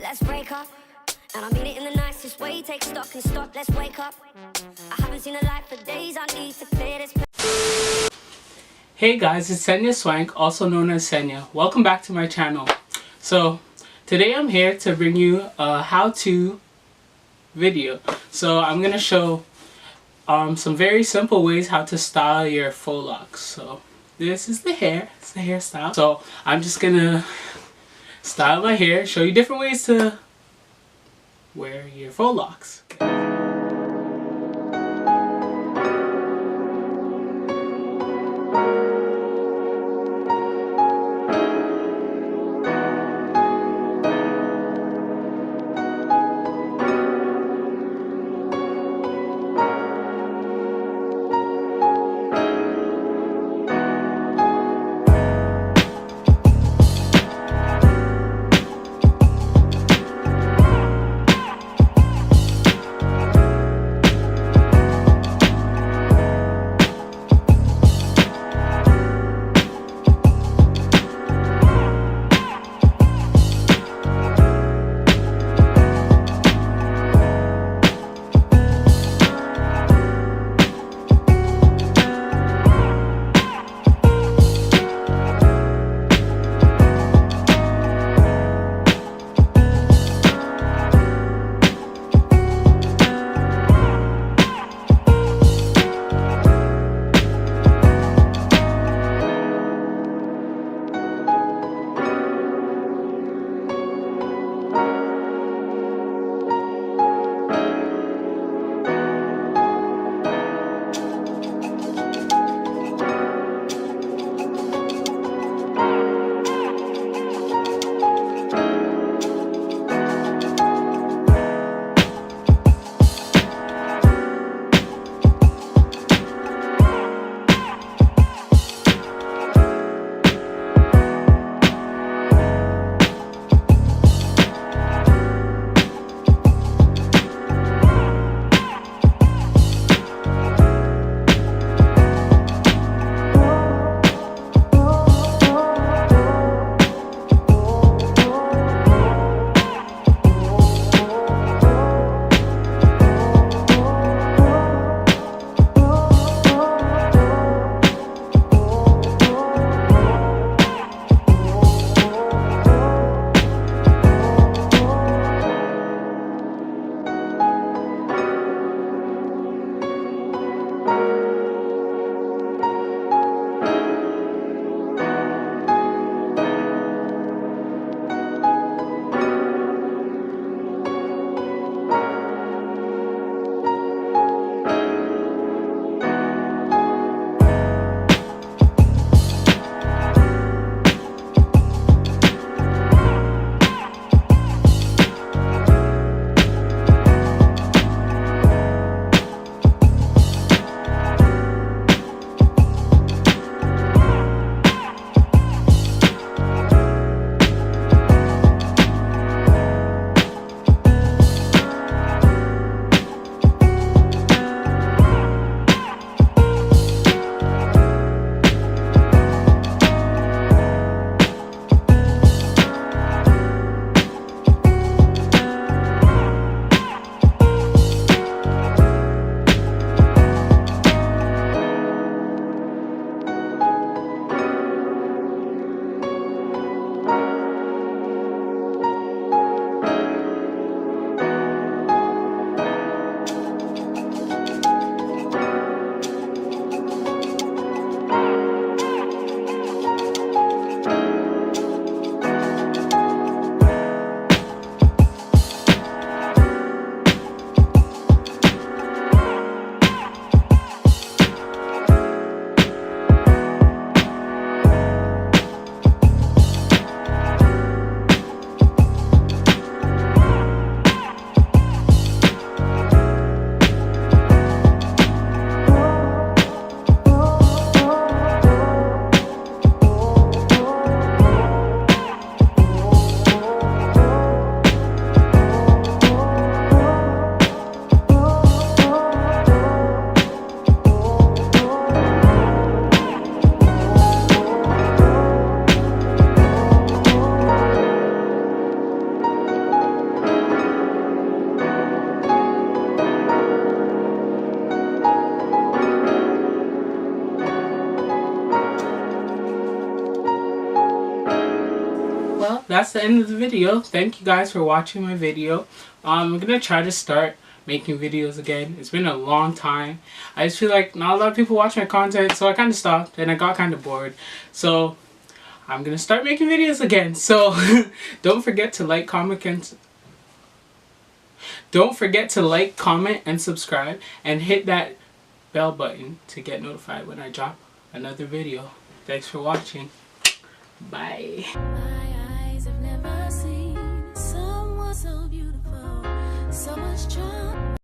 let's break up. And I mean it in the nicest way. Take stock and stop, let's wake up. I haven't seen a light for days, I need to clear this. Hey guys, it's Senya Swank, also known as Senya. Welcome back to my channel. So today I'm here to bring you a how-to video. So I'm gonna show some very simple ways how to style your faux locks. So this is the hair, it's the hairstyle. So I'm just gonna style my hair, show you different ways to wear your faux locks. well, that's the end of the video. Thank you guys for watching my video. I'm gonna try to start making videos again. It's been a long time. I just feel like not a lot of people watch my content, so I kind of stopped and I got kind of bored. So I'm gonna start making videos again. So don't forget to like, comment, and subscribe, and hit that bell button to get notified when I drop another video. Thanks for watching. Bye. My eyes have never seen someone so beautiful, so much charm.